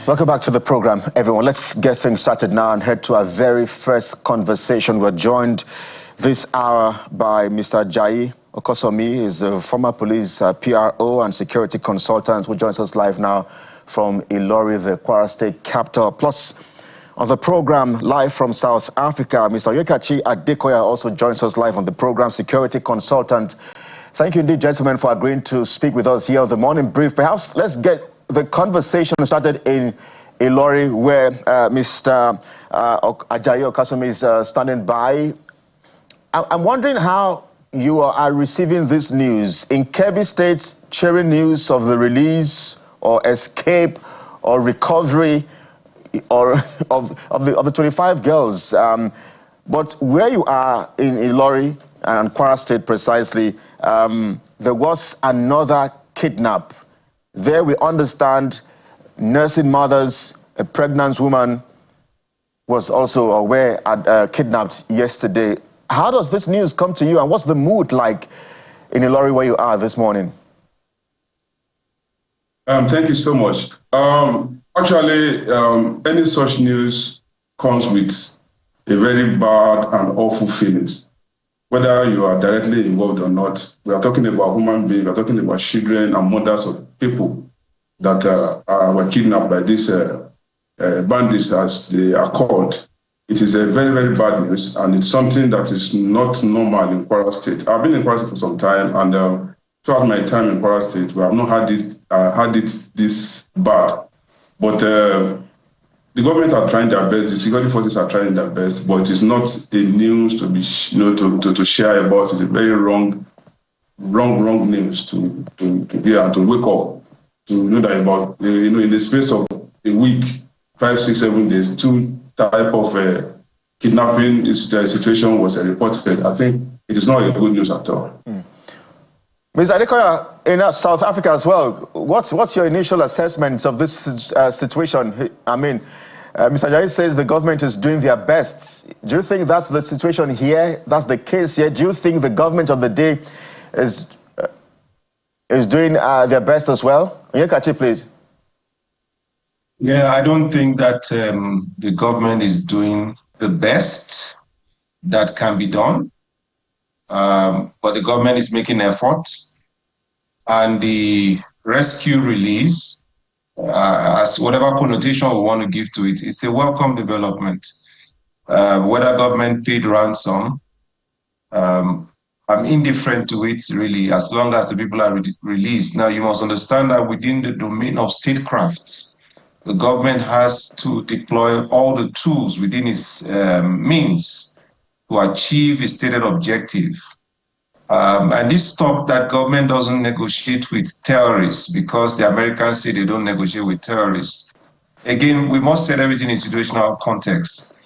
Welcome back to the program, everyone. Let's get things started now and head to our very first conversation. We're joined this hour by Mr. Ajayi Okosomi. He's a former police PRO and security consultant who joins us live now from Ilori, the Kwara State capital. Plus, on the program, live from South Africa, Mr. Onyekachi Adekoya also joins us live on the program, security consultant. Thank you indeed, gentlemen, for agreeing to speak with us here on the morning brief. Perhaps let's get the conversation started in Ilori, where Mr. Ajayi Okosomi is standing by. I'm wondering how you are receiving this news. In Kebbi State, sharing news of the release or escape or recovery or of the 25 girls. But where you are in Ilori and Kwara State precisely, there was another kidnap. There we understand nursing mothers, a pregnant woman was also kidnapped yesterday. How does this news come to you, and what's the mood like in Ilori where you are this morning? Thank you so much. Actually, any such news comes with a very bad and awful feelings. Whether you are directly involved or not, we are talking about human beings, we are talking about children and mothers of people that were kidnapped by these bandits, as they are called. It is a very, very bad news, and it's something that is not normal in Kwara State. I've been in Kwara State for some time, and throughout my time in Kwara State, we have not had it this bad. But the government are trying their best, the security forces are trying their best, but it's not a news to be, to share about. It's a very wrong news to hear and to wake up to know that about, in the space of a week, 5, 6, 7 days, 2 type of kidnapping situation was reported. I think it is not a good news at all. Ms. Adekoya, in South Africa as well, what's your initial assessment of this situation? I mean, Mr. Ajayi says the government is doing their best. Do you think that's the situation here? That's the case here? Do you think the government of the day is doing their best as well? Onyekachi, please. Yeah, I don't think that the government is doing the best that can be done, but the government is making efforts, and the rescue release, as whatever connotation we want to give to it, it's a welcome development. Whether government paid ransom, I'm indifferent to it really, as long as the people are released. Now, you must understand that within the domain of statecraft, the government has to deploy all the tools within its means to achieve its stated objective. And this stop that government doesn't negotiate with terrorists, because the Americans say they don't negotiate with terrorists. Again, we must set everything in situational context.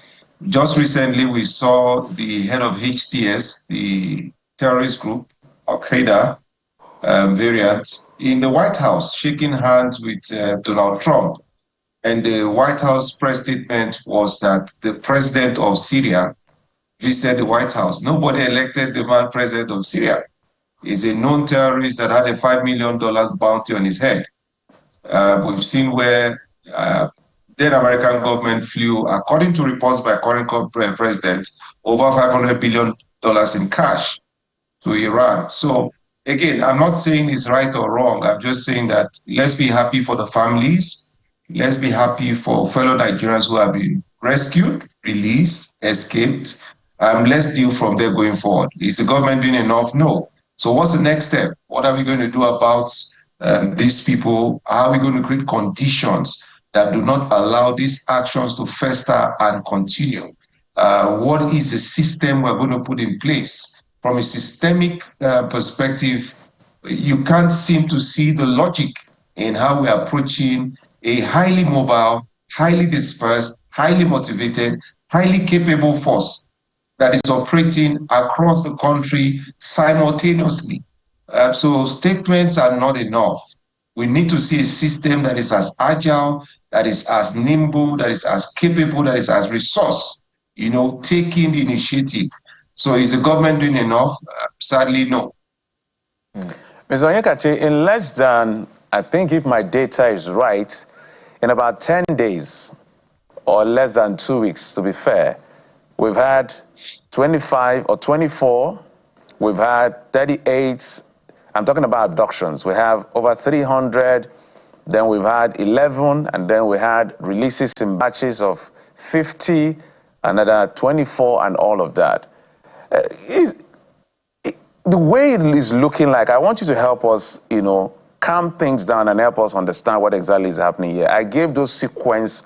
Just recently, we saw the head of HTS, the terrorist group, Al-Qaeda variant, in the White House, shaking hands with Donald Trump. And the White House press statement was that the president of Syria visited the White House. Nobody elected the man president of Syria. He's a known terrorist that had a $5 million bounty on his head. We've seen where then American government flew, according to reports by current president, over $500 billion in cash to Iran. So again, I'm not saying it's right or wrong. I'm just saying that let's be happy for the families. Let's be happy for fellow Nigerians who have been rescued, released, escaped. Let's deal from there going forward. Is the government doing enough? No. So what's the next step? What are we going to do about these people? How are we going to create conditions that do not allow these actions to fester and continue? What is the system we're going to put in place? From a systemic perspective, you can't seem to see the logic in how we're approaching a highly mobile, highly dispersed, highly motivated, highly capable force that is operating across the country simultaneously. So statements are not enough. We need to see a system that is as agile, that is as nimble, that is as capable, that is as resource, taking the initiative. So is the government doing enough? Sadly, no. Mr. Onyekachi, in less than, I think if my data is right, in about 10 days, or less than 2 weeks, to be fair, we've had 25 or 24, we've had 38, I'm talking about abductions. We have over 300, then we've had 11, and then we had releases in batches of 50, another 24, and all of that. The way it is looking like, I want you to help us, calm things down and help us understand what exactly is happening here. I gave those sequence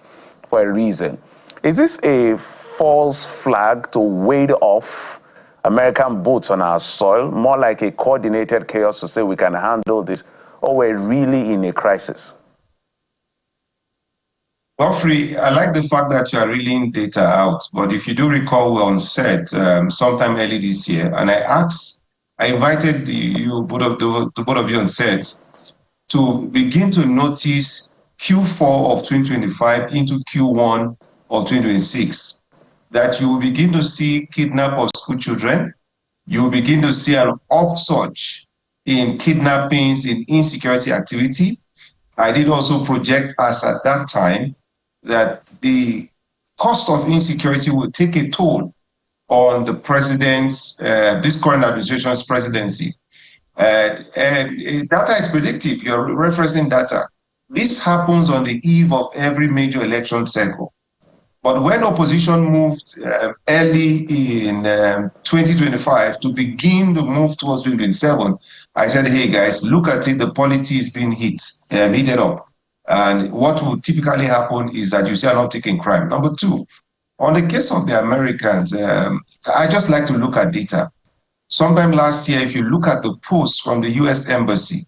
for a reason. Is this a false flag to wade off American boats on our soil, more like a coordinated chaos to say we can handle this, or we're really in a crisis? Godfrey, I like the fact that you are reeling data out, but if you do recall, we were on set sometime early this year, and I invited you, the both of you on set, to begin to notice Q4 of 2025 into Q1 of 2026, that you will begin to see kidnap of school children, you will begin to see an upsurge in kidnappings, in insecurity activity. I did also project us at that time that the cost of insecurity will take a toll on the president's, this current administration's presidency. And data is predictive. You're referencing data. This happens on the eve of every major election cycle. But when opposition moved early in 2025 to begin the move towards 2027, I said, hey guys, look at it, the polity is being heated up. And what will typically happen is that you see an uptick in crime. Number two, on the case of the Americans, I just like to look at data. Sometime last year, if you look at the posts from the US Embassy,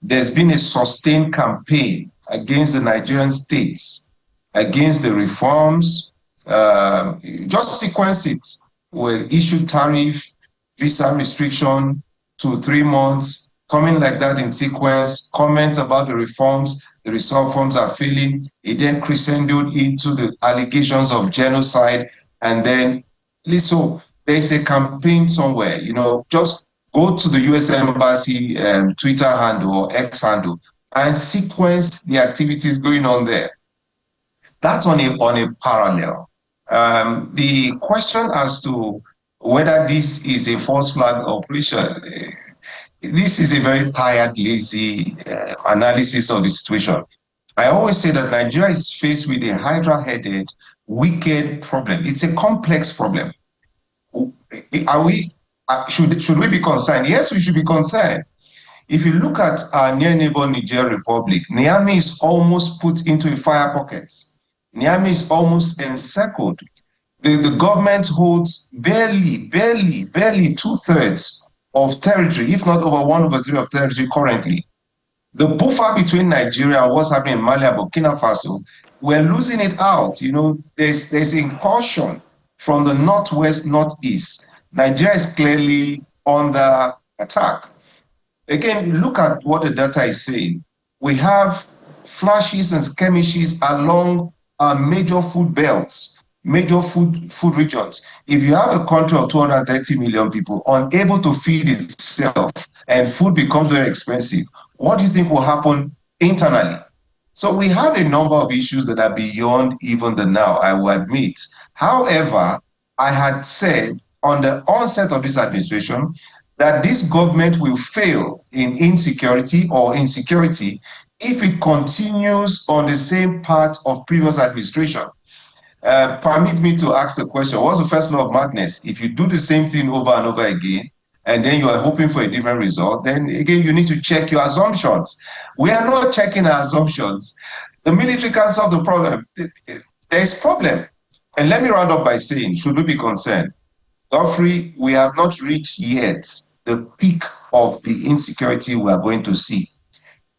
there's been a sustained campaign against the Nigerian states, against the reforms. Just sequence it. We issued tariff, visa restriction to 3 months, coming like that in sequence, comments about the reforms are failing. It then crescendoed into the allegations of genocide. And then, so there's a campaign somewhere, just go to the US Embassy Twitter handle or X handle and sequence the activities going on there. That's on a parallel. The question as to whether this is a false flag operation, this is a very tired, lazy analysis of the situation. I always say that Nigeria is faced with a hydra-headed, wicked problem. It's a complex problem. Should we be concerned? Yes, we should be concerned. If you look at our near neighbor Niger Republic, Niamey is almost put into a fire pocket. Niamey is almost encircled. The government holds barely 2/3 of territory, if not over 1/3 of territory currently. The buffer between Nigeria and what's happening in Mali and Burkina Faso, we're losing it out. There's incursion from the northwest, northeast. Nigeria is clearly under attack. Again, look at what the data is saying. We have flashes and skirmishes along our major food belts, major food regions. If you have a country of 230 million people unable to feed itself and food becomes very expensive, what do you think will happen internally? So we have a number of issues that are beyond even the now, I will admit. However, I had said on the onset of this administration that this government will fail in insecurity if it continues on the same path of previous administration. Permit me to ask the question, what's the first law of madness? If you do the same thing over and over again, and then you are hoping for a different result, then again, you need to check your assumptions. We are not checking our assumptions. The military can't solve the problem. There's a problem. And let me round up by saying, should we be concerned? Godfrey, we have not reached yet the peak of the insecurity we are going to see.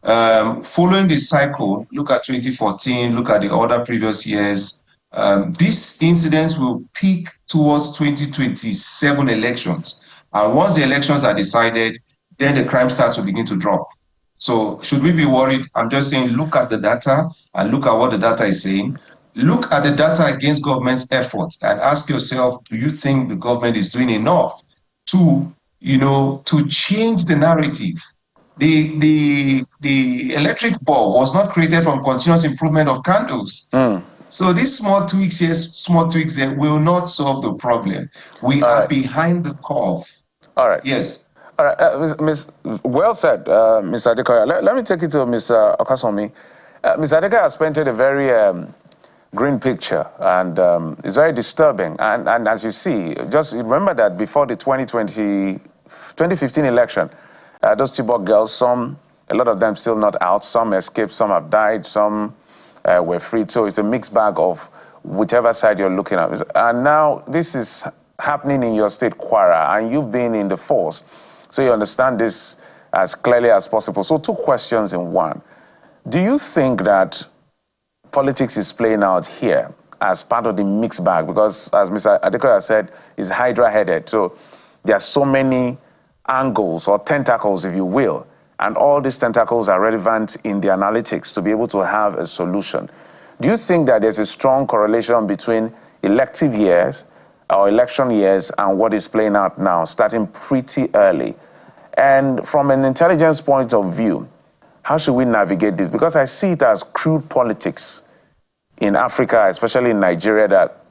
Following this cycle, look at 2014, look at the other previous years, these incidents will peak towards 2027 elections. And once the elections are decided, then the crime starts to begin to drop. So should we be worried? I'm just saying, look at the data and look at what the data is saying. Look at the data against government's efforts and ask yourself, do you think the government is doing enough to change the narrative the electric bulb was not created from continuous improvement of candles. So these small tweaks here, small tweaks there will not solve the problem. We are behind the curve. All right. Yes. All right, well said, Mr. Adekoya. Let me take it to Mr. Okasomi. Mr. Adekoya has painted a very green picture, and it's very disturbing. And as you see, just remember that before the 2015 election, those Chibok girls, a lot of them still not out, some escaped, some have died, some were freed. So it's a mixed bag of whichever side you're looking at. And now this is happening in your state, Kwara, and you've been in the force. So you understand this as clearly as possible. So 2 questions in one. Do you think that politics is playing out here as part of the mixed bag? Because as Mr. Adekoya said, it's hydra-headed. So there are so many angles or tentacles, if you will, and all these tentacles are relevant in the analytics to be able to have a solution. Do you think that there's a strong correlation between elective years or election years and what is playing out now, starting pretty early? And from an intelligence point of view, how should we navigate this? Because I see it as crude politics in Africa, especially in Nigeria, that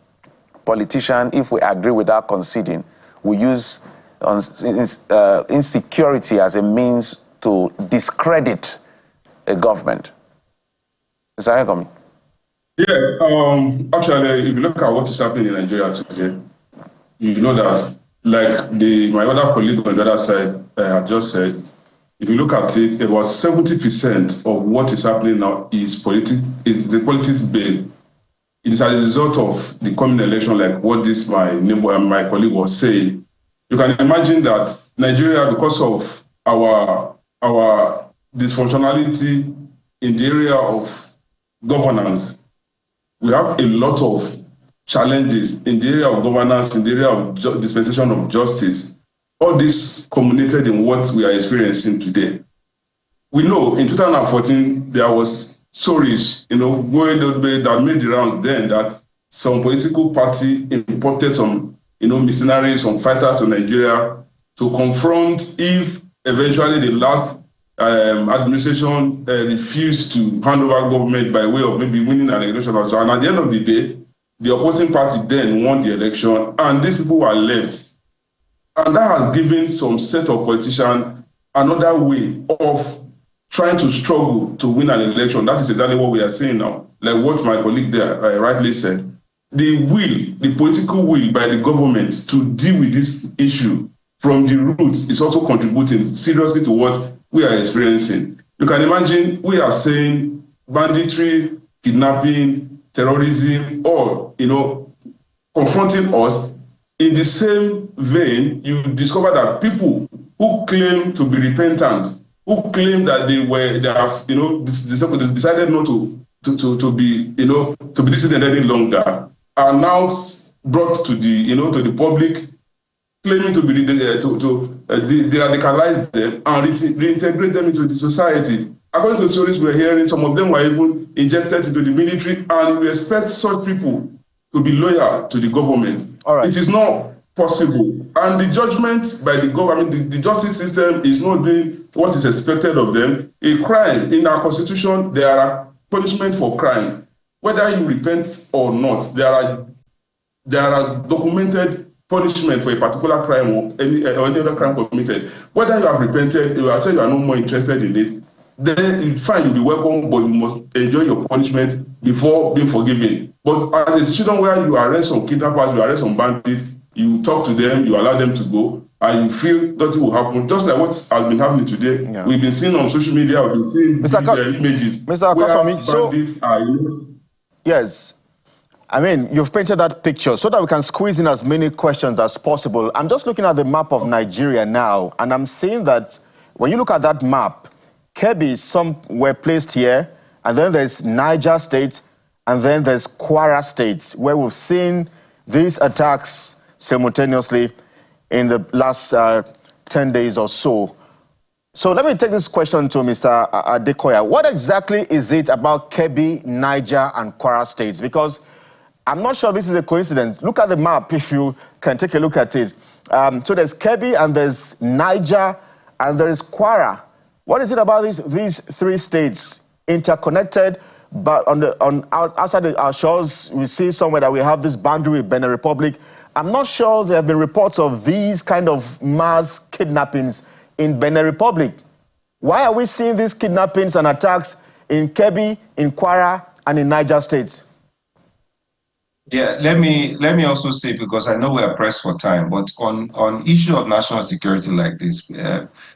politicians, if we agree without conceding, we use insecurity as a means to discredit a government. Mr. Adekoya. Yeah, actually, if you look at what is happening in Nigeria today, you know that, like my other colleague on the other side had just said, if you look at it, about 70% of what is happening now is the politics based. It is as a result of the coming election, like what my colleague was saying. You can imagine that Nigeria, because of our dysfunctionality in the area of governance, we have a lot of challenges in the area of governance, in the area of dispensation of justice. All this culminated in what we are experiencing today. We know in 2014, there was stories, going that made the rounds then that some political party imported some, mercenaries, some fighters to Nigeria to confront if eventually the last administration refused to hand over government by way of maybe winning an election or so. And at the end of the day, the opposing party then won the election, and these people were left. And that has given some set of politicians another way of trying to struggle to win an election. That is exactly what we are seeing now. Like what my colleague there rightly said. The political will by the government to deal with this issue from the roots is also contributing seriously to what we are experiencing. You can imagine we are saying banditry, kidnapping, terrorism, or, confronting us. In the same vein, you discover that people who claim to be repentant, who claim that they have, decided not to be dissident any longer, are now brought to the public, claiming to be de-radicalize them and reintegrate them into the society. According to the stories we're hearing, some of them were even injected into the military, and we expect such people to be loyal to the government. All right. It is not possible. And the judgment by the government, the justice system is not doing what is expected of them. A crime, in our constitution, there are punishment for crime. Whether you repent or not, there are documented punishment for a particular crime or any other crime committed. Whether you have repented, you have said you are no more interested in it, then it's fine, you'll be welcome, but you must enjoy your punishment before being forgiven. But as a situation where you arrest some kidnappers, you arrest some bandits, you talk to them, you allow them to go, and you feel nothing will happen, just like what has been happening today. Yeah. We've been seeing on social media, we've been seeing images Mr. where bandits are. Yes. I mean, you've painted that picture so that we can squeeze in as many questions as possible. I'm just looking at the map of Nigeria now, and I'm seeing that when you look at that map, Kebbi, some were placed here, and then there's Niger State, and then there's Kwara State, where we've seen these attacks simultaneously in the last 10 days or so. So let me take this question to Mr. Adekoya. What exactly is it about Kebbi, Niger, and Kwara states? Because I'm not sure this is a coincidence. Look at the map if you can take a look at it. So there's Kebbi, and there's Niger, and there is Kwara. What is it about these three states interconnected, but outside our shores, we see somewhere that we have this boundary with Benin Republic. I'm not sure there have been reports of these kind of mass kidnappings in Benin Republic. Why are we seeing these kidnappings and attacks in Kebbi, in Kwara, and in Niger State? Yeah, let me also say, because I know we are pressed for time, but on issue of national security like this,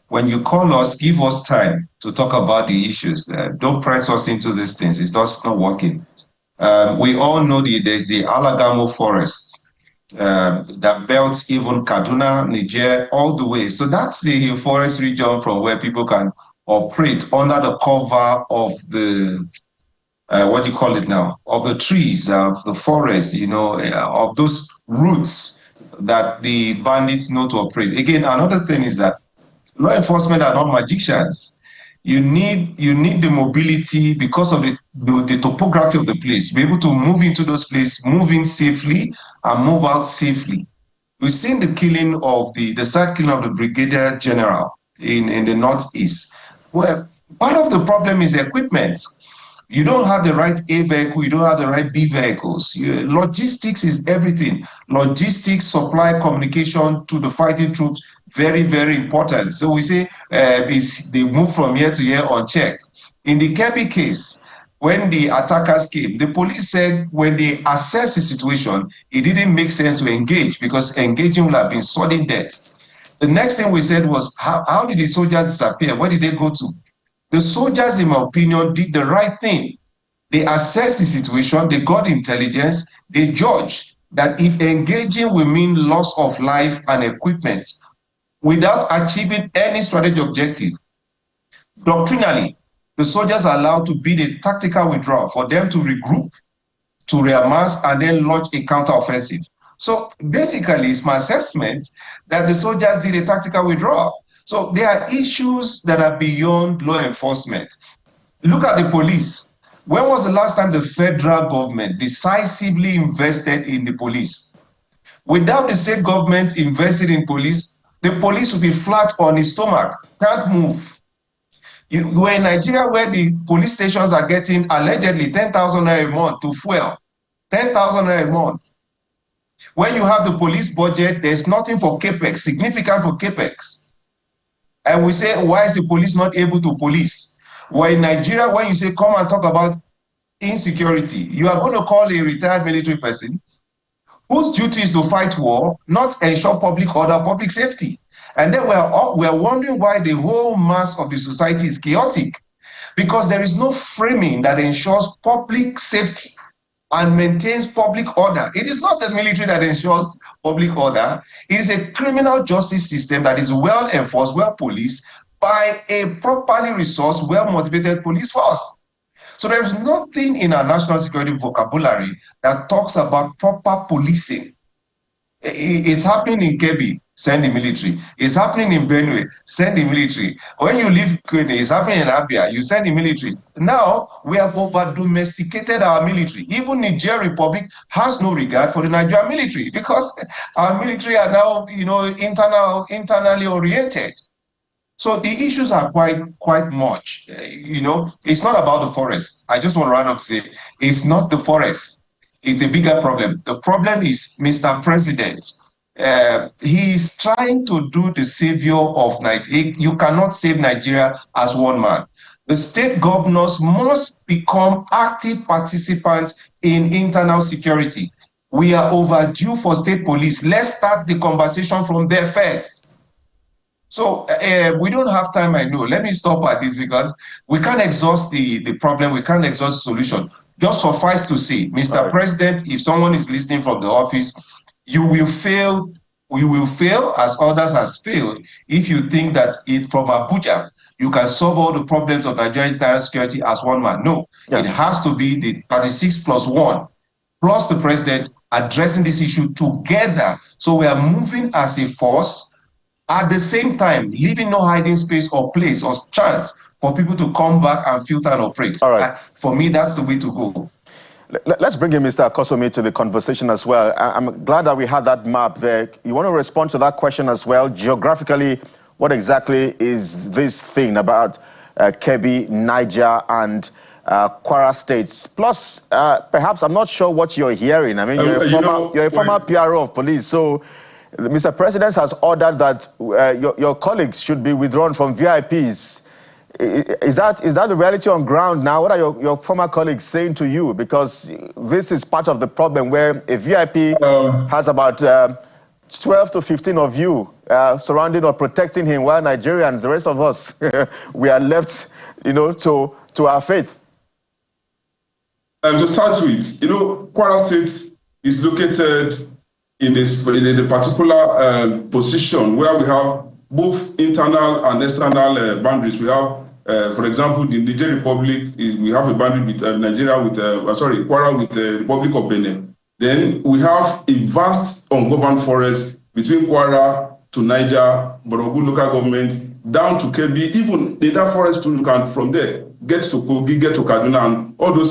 when you call us, give us time to talk about the issues. Don't press us into these things. It's just not working. We all know there's the Alagamo forest that belts even Kaduna, Niger, all the way. So that's the forest region from where people can operate under the cover of the what do you call it now, of the trees, of the forest, you know, of those roots that the bandits know to operate. Again, another thing is that law enforcement are not magicians. You need the mobility because of the topography of the place, to be able to move into those places, move in safely and move out safely. We've seen the killing of the sad killing of the Brigadier General in the Northeast. Well, part of the problem is equipment. You don't have the right A vehicle, you don't have the right B vehicles. Logistics is everything. Logistics, supply, communication to the fighting troops, very, very important. So we say they move from here to here unchecked. In the Kebbi case, when the attackers came, the police said when they assessed the situation, it didn't make sense to engage because engaging would have been sudden death. The next thing we said was, how did the soldiers disappear? Where did they go to? The soldiers, in my opinion, did the right thing. They assessed the situation, they got intelligence, they judged that if engaging will mean loss of life and equipment without achieving any strategic objective, doctrinally, the soldiers are allowed to bid a tactical withdrawal for them to regroup, to reamass, and then launch a counteroffensive. So basically, it's my assessment that the soldiers did a tactical withdrawal. So there are issues that are beyond law enforcement. Look at the police. When was the last time the federal government decisively invested in the police? Without the state government invested in police, the police will be flat on its stomach, can't move. We're in Nigeria where the police stations are getting allegedly 10,000 naira a month to fuel, 10,000 naira a month. When you have the police budget, there's nothing for capex, significant for capex. And we say, why is the police not able to police? Well, in Nigeria, when you say, come and talk about insecurity, you are going to call a retired military person whose duty is to fight war, not ensure public order, public safety. And then we're wondering why the whole mass of the society is chaotic, because there is no framing that ensures public safety and maintains public order. It is not the military that ensures public order. It is a criminal justice system that is well enforced, well policed by a properly resourced, well-motivated police force. So there is nothing in our national security vocabulary that talks about proper policing. It's happening in Kebbi, send the military. It's happening in Benue, send the military. When you leave Kwara, it's happening in Abia, you send the military. Now, we have over-domesticated our military. Even Niger Republic has no regard for the Nigerian military because our military are now, internally oriented. So the issues are quite much. It's not about the forest. I just want to run up to say, it's not the forest. It's a bigger problem. The problem is Mr. President. He is trying to do the savior of Nigeria. You cannot save Nigeria as one man. The state governors must become active participants in internal security. We are overdue for state police. Let's start the conversation from there first. So we don't have time, I know. Let me stop at this because we can't exhaust the problem. We can't exhaust the solution. Just suffice to say, Mr. President, if someone is listening from the office, you will fail. We will fail as others has failed if you think that from Abuja, you can solve all the problems of Nigerian internal security as one man. No, it has to be the 36+1 plus the president addressing this issue together. So we are moving as a force at the same time, leaving no hiding space or place or chance for people to come back and filter and operate. All right. For me, that's the way to go. Let's bring in Mr. Akosomi to the conversation as well. I'm glad that we had that map there. You want to respond to that question as well? Geographically, What exactly is this thing about Kebbi, Niger, and Kwara states? Plus, perhaps I'm not sure what you're hearing. I mean, you're a former PRO of police, so Mr. President has ordered that your colleagues should be withdrawn from VIPs. Is that the reality on ground now? What are your former colleagues saying to you? Because this is part of the problem where a VIP has about 12 to 15 of you surrounding or protecting him, while Nigerians, the rest of us, we are left, to our fate. To start with, Kwara State is located in the particular position where we have both internal and external boundaries. We have, for example, the Niger Republic, we have a boundary with Nigeria with, Kwara with the Republic of Benin. Then we have a vast ungoverned forest between Kwara to Niger, Borogu local government, down to Kebbi, even in that forest too, you can from there get to Kogi, get to Kaduna, and all those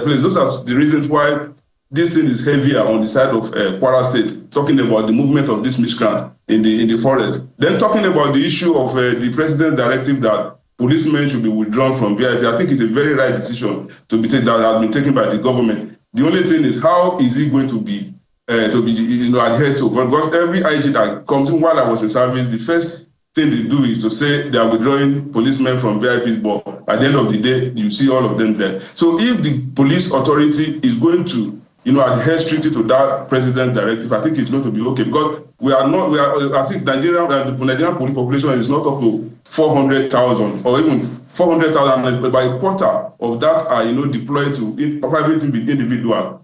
places. Those are the reasons why this thing is heavier on the side of Kwara State, talking about the movement of this miscreant in the forest. Then talking about the issue of the president's directive that policemen should be withdrawn from VIP. I think it's a very right decision to be taken, that has been taken by the government. The only thing is, how is it going to be adhered to? Because every IG that comes in while I was in service, the first thing they do is to say they are withdrawing policemen from VIPs, but at the end of the day, you see all of them there. So if the police authority is going to adhere strictly to that president directive, I think it's going to be okay, because I think the Nigerian police population is not up to 400,000 or even 400,000, by a quarter of that are deployed to private individuals,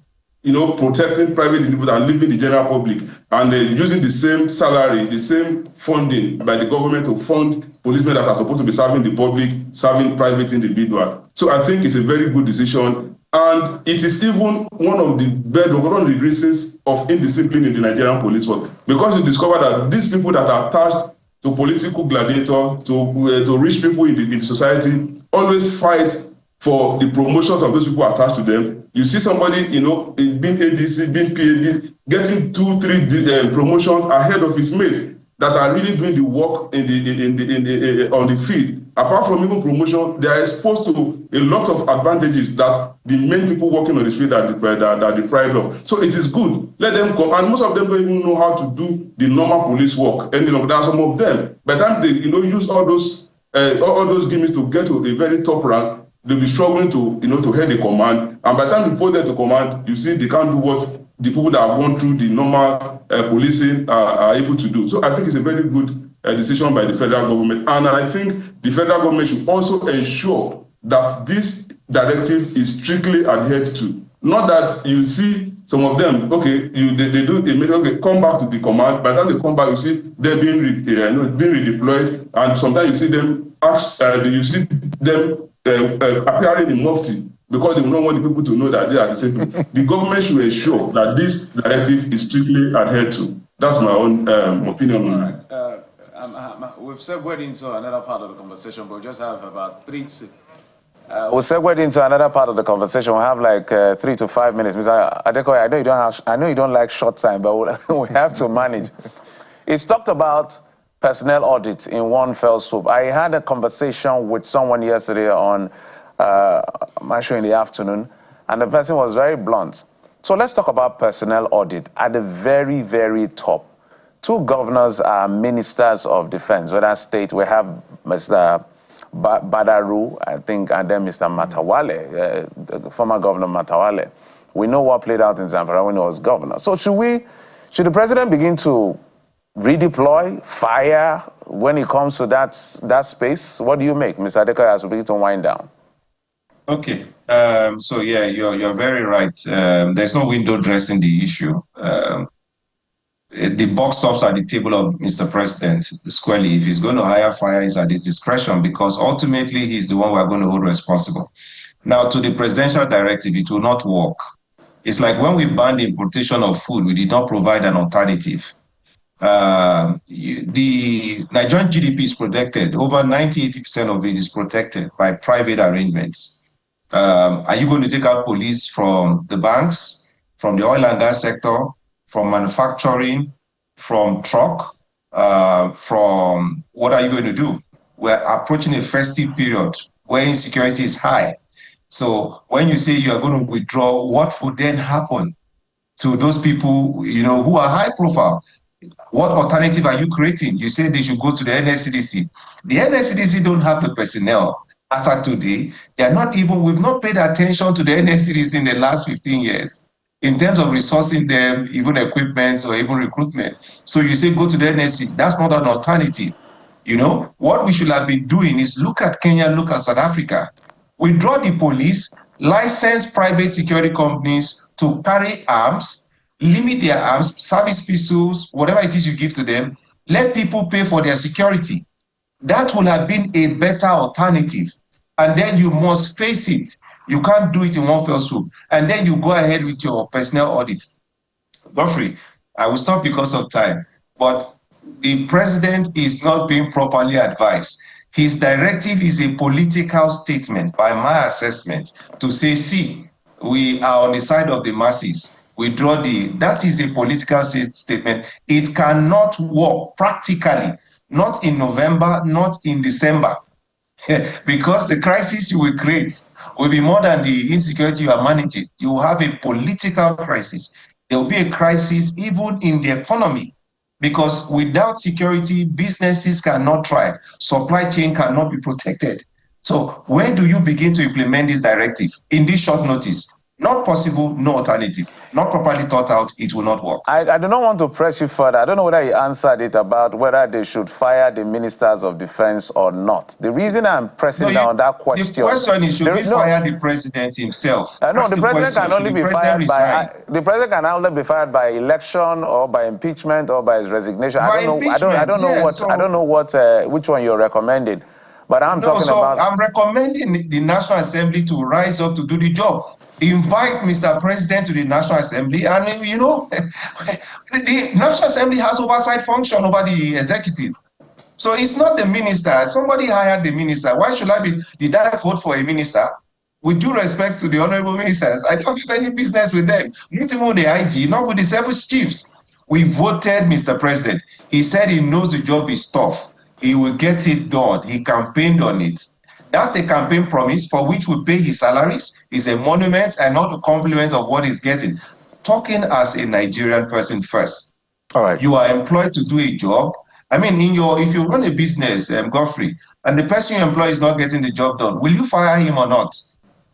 protecting private individuals and leaving the general public, and using the same salary, the same funding by the government to fund policemen that are supposed to be serving the public, serving private individuals. So I think it's a very good decision. And it is even one of the reasons of indiscipline in the Nigerian police force, because you discover that these people that are attached to political gladiators, to rich people in the society, always fight for the promotions of those people attached to them. You see somebody, being ADC, being PAD, getting 2-3 promotions ahead of his mates that are really doing the work on the field. Apart from even promotion, they are exposed to a lot of advantages that the main people working on the field are deprived of. So it is good. Let them come. And most of them don't even know how to do the normal police work. And there are some of them. By the time they use all those gimmicks to get to a very top rank, they'll be struggling to head the command. And by the time you put them to command, you see they can't do what the people that have gone through the normal policing are able to do. So I think it's a very good decision by the federal government. And I think the federal government should also ensure that this directive is strictly adhered to. Not that you see some of them, okay, come back to the command. By the time they come back, you see them being redeployed, and sometimes you see them appearing in mufti, because they don't want the people to know that they are the same people. The government should ensure that this directive is strictly adhered to. That's my own opinion on it. We've segued into another part of the conversation, but we just have about 3 to... we'll segue into another part of the conversation. We have like 3 to 5 minutes. Mr. Adekoya, I know you don't like short time, but we have to manage. It's talked about personnel audit in one fell swoop. I had a conversation with someone yesterday on my show in the afternoon, and the person was very blunt. So let's talk about personnel audit at the very, very top. 2 governors are ministers of defense, whether state. We have Mr. Badaru, I think, and then Mr. Matawale, the former governor Matawale. We know what played out in Zamfara when he was governor. So should the president begin to redeploy, fire when it comes to that space? What do you make, Mr. Adekoya, as we begin to wind down? Okay. So yeah, you're very right. There's no window dressing the issue. The buck stops at the table of Mr. President squarely. If he's going to hire fire, it's at his discretion, because ultimately he's the one we're going to hold responsible. Now, to the presidential directive, it will not work. It's like when we banned the importation of food, we did not provide an alternative. The Nigerian GDP is protected. Over 90-80% of it is protected by private arrangements. Are you going to take out police from the banks, from the oil and gas sector, from manufacturing, from truck, from what are you going to do? We're approaching a festive period where insecurity is high. So when you say you are going to withdraw, what would then happen to those people, who are high profile? What alternative are you creating? You say they should go to the NSCDC. The NSCDC don't have the personnel. As of today, we've not paid attention to the NSCDC in the last 15 years in terms of resourcing them, even equipment or even recruitment. So you say go to the NSC. That's not an alternative. What we should have been doing is look at Kenya, look at South Africa. Withdraw the police, license private security companies to carry arms, limit their arms, service pistols, whatever it is you give to them, let people pay for their security. That would have been a better alternative. And then you must face it. You can't do it in one fell swoop. And then you go ahead with your personnel audit. Godfrey, I will stop because of time, but the president is not being properly advised. His directive is a political statement, by my assessment, to say, see, we are on the side of the masses. That is a political statement. It cannot work practically, not in November, not in December, because the crisis you will create will be more than the insecurity you are managing. You will have a political crisis. There will be a crisis even in the economy, because without security, businesses cannot thrive. Supply chain cannot be protected. So where do you begin to implement this directive in this short notice? Not possible, no alternative. Not properly thought out, it will not work. I do not want to press you further. I don't know whether you answered it about whether they should fire the ministers of defense or not. The reason I'm pressing down that question... The question is, should we fire the president himself? No, the president can only be fired by... The president can only be fired by election or by impeachment or by his resignation. I don't know which one you're recommending. But I'm recommending the National Assembly to rise up to do the job. Invite Mr. President to the National Assembly, and the National Assembly has oversight function over the executive. So it's not the minister. Somebody hired the minister. Why should did I vote for a minister? With due respect to the honorable ministers, I don't have any business with them. Not even with the IG, not with the service chiefs. We voted Mr. President. He said he knows the job is tough. He will get it done. He campaigned on it. That's a campaign promise for which we pay his salaries, is a monument and not a compliment of what he's getting. Talking as a Nigerian person first. All right. You are employed to do a job. I mean, if you run a business, Godfrey, and the person you employ is not getting the job done, will you fire him or not?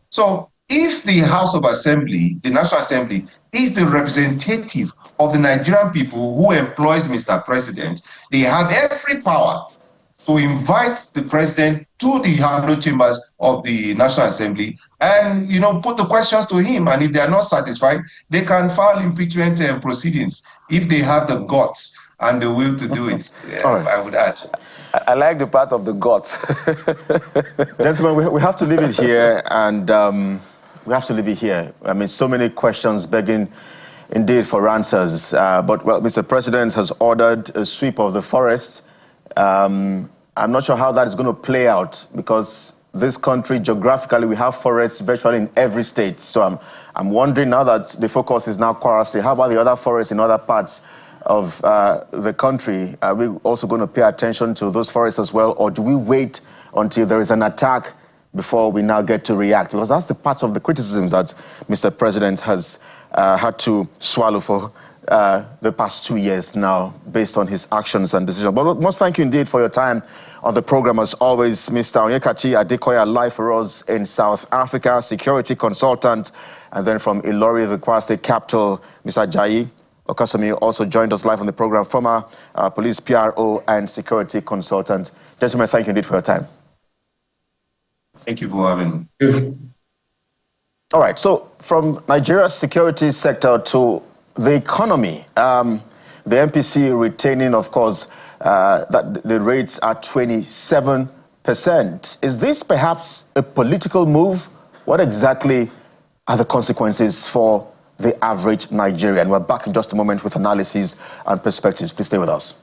So if the House of Assembly, the National Assembly, is the representative of the Nigerian people who employs Mr. President, they have every power to invite the president to the hallowed chambers of the National Assembly and, put the questions to him. And if they are not satisfied, they can file impeachment proceedings if they have the guts and the will to do it. Right. I would add. I like the part of the guts. Gentlemen, we have to leave it here, and we have to leave it here. I mean, so many questions begging indeed for answers. But, well, Mr. President has ordered a sweep of the forest. I'm not sure how that is going to play out, because this country, geographically, we have forests virtually in every state. So I'm wondering, now that the focus is now Kwara State, how about the other forests in other parts of the country? Are we also going to pay attention to those forests as well, or do we wait until there is an attack before we now get to react? Because that's the part of the criticism that Mr. President has had to swallow for the past 2 years now, based on his actions and decisions. But most thank you indeed for your time on the program. As always, Mr. Onyekachi Adekoya, live for us in South Africa, security consultant, and then from Ilori, the Kwara State capital, Mr. Jayi Okasomi also joined us live on the program, former police PRO and security consultant. Gentlemen, thank you indeed for your time. Thank you for having me. All right, so from Nigeria's security sector to the economy, the MPC retaining, of course, that the rates are 27%. Is this perhaps a political move? What exactly are the consequences for the average Nigerian? We're back in just a moment with analysis and perspectives. Please stay with us.